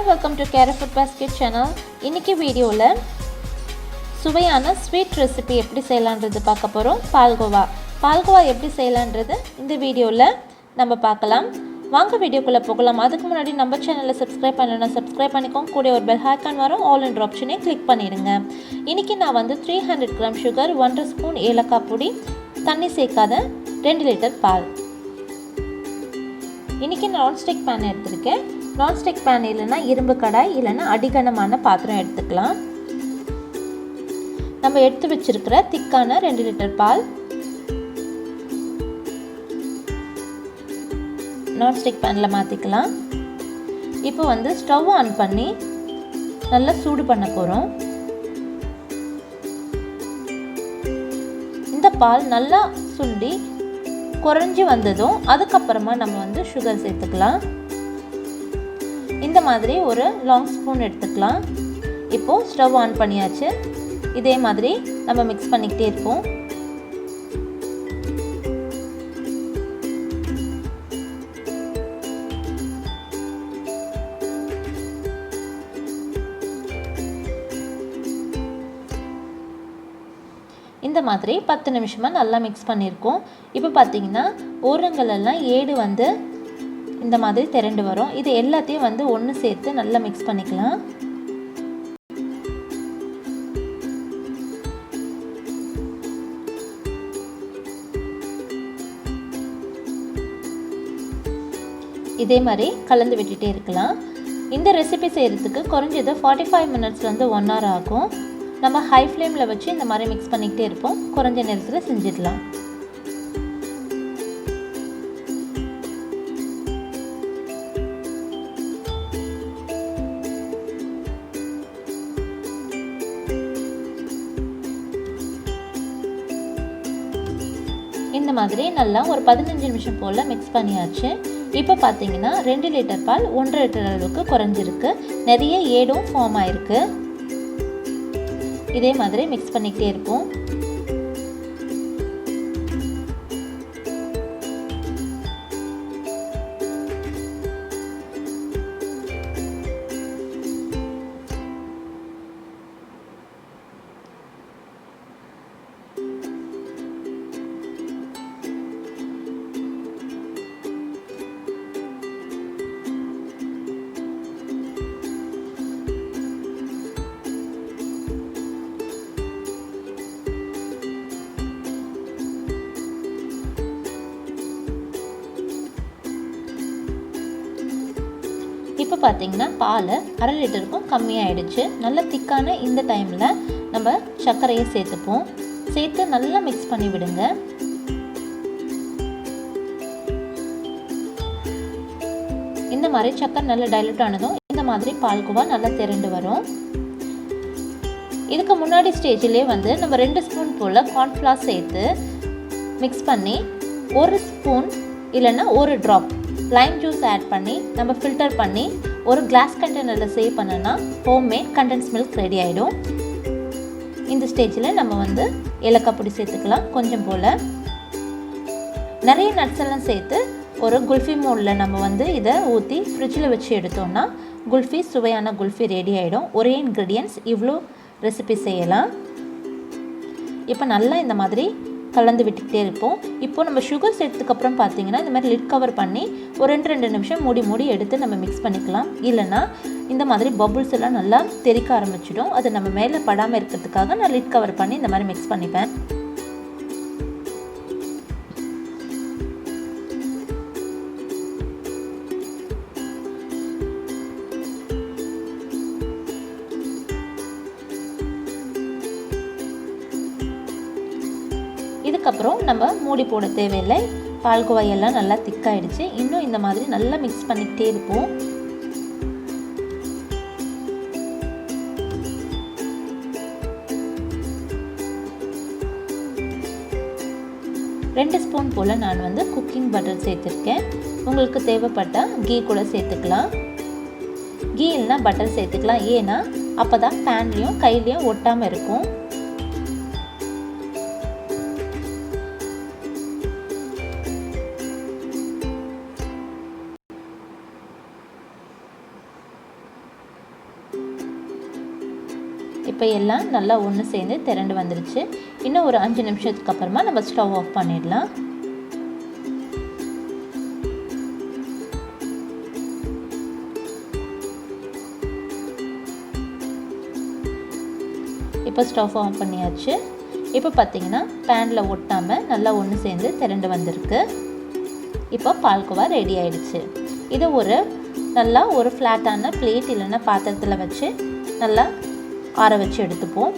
welcome to Keru Food Basket channel. இன்னைக்கு வீடியோல சுவையான ஸ்வீட் ரெசிபி எப்படி செய்யலாம்ன்றது பார்க்க போறோம். பால்கோவா எப்படி செய்யலாம்ன்றது இந்த வீடியோல நம்ம பார்க்கலாம். வாங்க வீடியோக்குள்ள போகலாம். அதுக்கு முன்னாடி நம்ம சேனலை சப்ஸ்கிரைப் பண்ணலனா சப்ஸ்கிரைப் பண்ணிக்கோங்க. கூட ஒரு பெல் ஐகான் வரும், ஆல் என்ற ஆப்ஷனை கிளிக் பண்ணிடுங்க. இன்னைக்கு நான் வந்து 300 கிராம் சுகர், 1 ஸ்பூன் ஏலக்காய் பொடி, தண்ணி சேர்க்காத 2 லிட்டர் பால். இன்னைக்கு நான்ஸ்டிக் பேன் எடுத்துருக்கேன். நான்ஸ்டிக் பேன் இல்லைன்னா இரும்பு கடாய் இல்லைன்னா அடிகனமான பாத்திரம் எடுத்துக்கலாம். நம்ம எடுத்து வச்சிருக்கிற திக்கான 2 லிட்டர் பால் நான்ஸ்டிக் பேனில் மாற்றிக்கலாம். இப்போ வந்து ஸ்டவ் ஆன் பண்ணி நல்லா சூடு பண்ண போகிறோம். இந்த பால் நல்லா சுண்டி குறைஞ்சி வந்ததும் அதுக்கப்புறமா நம்ம வந்து சுகர் சேர்த்துக்கலாம். இந்த மாதிரி ஒரு லாங் ஸ்பூன் எடுத்துக்கலாம். இப்போது ஸ்டவ் ஆன் பண்ணியாச்சு. இதே மாதிரி நம்ம மிக்ஸ் பண்ணிக்கிட்டே இருப்போம். இந்த மாதிரி 10 நிமிஷமாக நல்லா மிக்ஸ் பண்ணியிருக்கோம். இப்போ பார்த்தீங்கன்னா ஓரங்களெல்லாம் ஏடு வந்து இந்த மாதிரி திரண்டு வரும். இது எல்லாத்தையும் வந்து ஒன்று சேர்த்து நல்லா மிக்ஸ் பண்ணிக்கலாம். இதே மாதிரி கலந்து விட்டுட்டே இருக்கலாம். இந்த ரெசிபி செய்கிறதுக்கு குறைஞ்சது 45 மினிட்ஸ்லேருந்து 1 hour ஆகும். நம்ம ஹை ஃப்ளேமில் வச்சு இந்த மாதிரி மிக்ஸ் பண்ணிக்கிட்டே இருப்போம். குறைஞ்ச நேரத்தில் செஞ்சிடலாம். இந்த மாதிரி நல்லா ஒரு 15 நிமிஷம் போல் மிக்ஸ் பண்ணியாச்சு. இப்போ பார்த்தீங்கன்னா 2 லிட்டர் பால் 1.5 லிட்டர் அளவுக்கு குறைஞ்சிருக்கு. நிறைய ஏடும் ஃபார்ம் ஆயிருக்கு. இதே மாதிரி மிக்ஸ் பண்ணிக்கிட்டே இருப்போம். இப்போ பார்த்தீங்கன்னா பால் 1/2 லிட்டருக்கும் கம்மியாயிடுச்சு. நல்லா திக்கான இந்த டைமில் நம்ம சர்க்கரையை சேர்த்துப்போம். சேர்த்து நல்லா மிக்ஸ் பண்ணி விடுங்க. இந்த மாதிரி சர்க்கரை நல்லா டைலூட் ஆனதும் இந்த மாதிரி பால்கோவா நல்லா திரண்டு வரும். இதுக்கு முன்னாடி ஸ்டேஜ்லேயே வந்து நம்ம 2 ஸ்பூன் போல் கார்ன்ஃப்ளவர் சேர்த்து மிக்ஸ் பண்ணி 1 ஸ்பூன் இல்லைன்னா 1 ட்ராப் லைம் ஜூஸ் ஆட் பண்ணி நம்ம ஃபில்டர் பண்ணி ஒரு கிளாஸ் கண்டெய்னரில் சேவ் பண்ணோன்னா ஹோம்மேட் கண்டென்ஸ் மில்க் ரெடி ஆகிடும். இந்த ஸ்டேஜில் நம்ம வந்து ஏலக்காய் பொடி சேர்த்துக்கலாம். கொஞ்சம் போல் நிறைய நட்ஸ் எல்லாம் சேர்த்து ஒரு குல்ஃபி மோடில் நம்ம வந்து இதை ஊற்றி ஃப்ரிட்ஜில் வச்சு எடுத்தோம்னா குல்ஃபி, சுவையான குல்ஃபி ரெடி ஆகிடும். ஒரே இன்க்ரீடியன்ட்ஸ் இவ்வளோ ரெசிபி செய்யலாம். இப்போ நல்லா இந்த மாதிரி கலந்து விட்டுக்கிட்டே இருப்போம். இப்போ நம்ம சுகர் சேர்த்ததுக்கப்புறம் பார்த்தீங்கன்னா இந்த மாதிரி லிட் கவர் பண்ணி ஒரு 2 நிமிஷம் மூடி எடுத்து நம்ம மிக்ஸ் பண்ணிக்கலாம். இல்லைனா இந்த மாதிரி பபுள்ஸ் எல்லாம் நல்லா தெறிக்க ஆரம்பிச்சிடும். அது நம்ம மேலே படாமல் இருக்கிறதுக்காக நான் லிட் கவர் பண்ணி இந்த மாதிரி மிக்ஸ் பண்ணிப்பேன். இதுக்கப்புறம் நம்ம மூடி போட தேவையில்லை. பால்கோவா எல்லாம் நல்லா திக்காயிடுச்சு. இன்னும் இந்த மாதிரி நல்லா மிக்ஸ் பண்ணிக்கிட்டே இருப்போம். ரெண்டு ஸ்பூன் போல் நான் வந்து குக்கிங் பட்டர் சேர்த்துருக்கேன். உங்களுக்கு தேவைப்பட்ட கீ கூட சேர்த்துக்கலாம். கீ இல்லைனா பட்டர் சேர்த்துக்கலாம். ஏன்னா அப்போ தான் பேன்லேயும் கையிலையும் ஒட்டாமல் இருக்கும். இப்போ எல்லாம் நல்லா ஒன்று சேர்ந்து திரண்டு வந்துருச்சு. இன்னும் ஒரு 5 நிமிஷத்துக்கு அப்புறமா நம்ம ஸ்டவ் ஆஃப் பண்ணிடலாம். இப்போ ஸ்டவ் ஆஃப் பண்ணியாச்சு. இப்போ பார்த்தீங்கன்னா பேனில் ஒட்டாமல் நல்லா ஒன்று சேர்ந்து திரண்டு வந்திருக்கு. இப்போ பால்கோவா ரெடி ஆயிடுச்சு. இதை நல்லா ஒரு ஃப்ளாட்டான பிளேட் இல்லைன்னா பாத்திரத்தில் வச்சு நல்லா ஆற வச்சு எடுத்துப்போம்.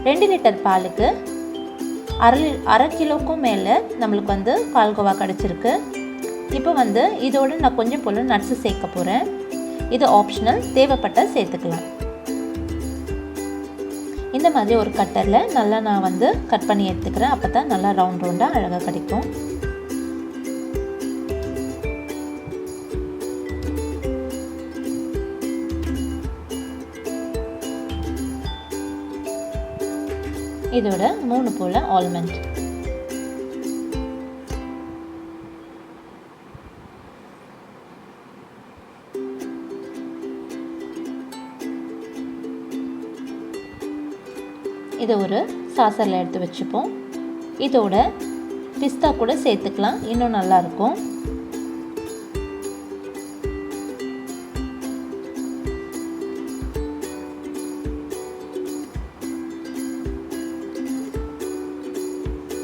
2 லிட்டர் பாலுக்கு அரை கிலோக்கும் மேலே நம்மளுக்கு பால்கோவா கிடச்சிருக்கு. இப்போ இதோடு நான் கொஞ்சம் போல் நட்ஸு சேர்க்க போகிறேன். இது ஆப்ஷனல், தேவைப்பட்டால் சேர்த்துக்கலாம். இந்த மாதிரி ஒரு கட்டரில் நல்லா நான் கட் பண்ணி எடுத்துக்கிறேன். அப்போ தான் நல்லா ரவுண்டாக அழகாக கிடைக்கும். இதோட 3 போல் ஆல்மண்ட், இதை ஒரு சாசரில் எடுத்து வச்சுப்போம். இதோட பிஸ்தா கூட சேர்த்துக்கலாம், இன்னும் நல்லாயிருக்கும்.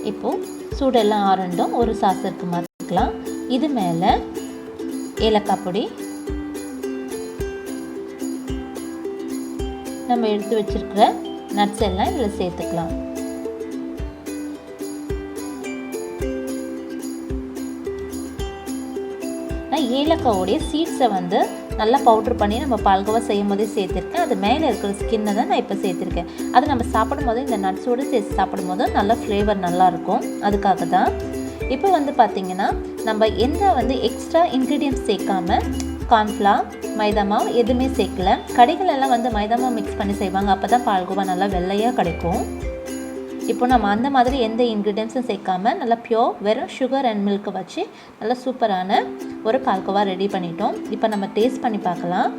இப்போது சூடெல்லாம் ஆரண்டும் ஒரு சாசருக்கு மாற்றிக்கலாம். இது மேலே ஏலக்காய் பொடி, நம்ம எடுத்து வச்சிருக்கிற நட்ஸ் எல்லாம் இதில் சேர்த்துக்கலாம். நான் ஏலக்காவோடைய சீட்ஸை நல்லா பவுட்ரு பண்ணி நம்ம பால்கோவா செய்யும் போதே சேர்த்துருக்கேன். அது மேலே இருக்கிற ஸ்கின்னை தான் நான் இப்போ சேர்த்துருக்கேன். அது நம்ம சாப்பிடும் போது இந்த நட்ஸோடு சேர்த்து சாப்பிடும் போது நல்லா ஃப்ளேவர் நல்லாயிருக்கும். அதுக்காக தான். இப்போ பார்த்திங்கன்னா நம்ம எந்த எக்ஸ்ட்ரா இன்க்ரீடியன்ட்ஸ் சேர்க்காம கார்ன்ஃப்ளவர், மைதா மாவு எதுவுமே சேர்க்கல. கடைகளெல்லாம் மைதா மாவு மிக்ஸ் பண்ணி செய்வாங்க. அப்போ தான் பால்கோவா நல்லா வெள்ளையாக கிடைக்கும். இப்போ நம்ம அந்த மாதிரி எந்த இன்க்ரீடியன்ஸும் சேர்க்காம நல்லா பியோர் வெறும் சுகர் அண்ட் மில்க்கை வச்சு நல்லா சூப்பரான ஒரு பால்கோவா ரெடி பண்ணிட்டோம். இப்போ நம்ம டேஸ்ட் பண்ணி பார்க்கலாம்.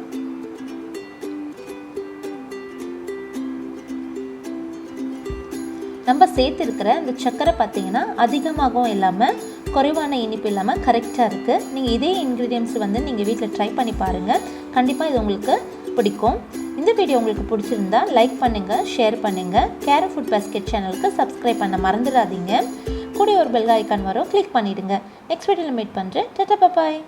நம்ம சேர்த்துருக்கிற இந்த சர்க்கரை பார்த்திங்கன்னா அதிகமாகவும் இல்லாமல் குறைவான இனிப்பு இல்லாமல் கரெக்டாக இருக்குது. நீங்கள் இதே இன்க்ரீடியன்ட்ஸ் நீங்கள் வீட்டில் ட்ரை பண்ணி பாருங்கள். கண்டிப்பாக இது உங்களுக்கு பிடிக்கும். இந்த வீடியோ உங்களுக்கு பிடிச்சிருந்தா லைக் பண்ணுங்கள், ஷேர் பண்ணுங்கள். கேரு ஃபுட் பாஸ்கெட் சேனலுக்கு சப்ஸ்கிரைப் பண்ண மறந்துடாதீங்க. கூட ஒரு பெல் ஐக்கான் வரும், கிளிக் பண்ணிவிடுங்க. நெக்ஸ்ட் வீடியோவில் மீட் பண்ணுறேன். டாடா, பாய்.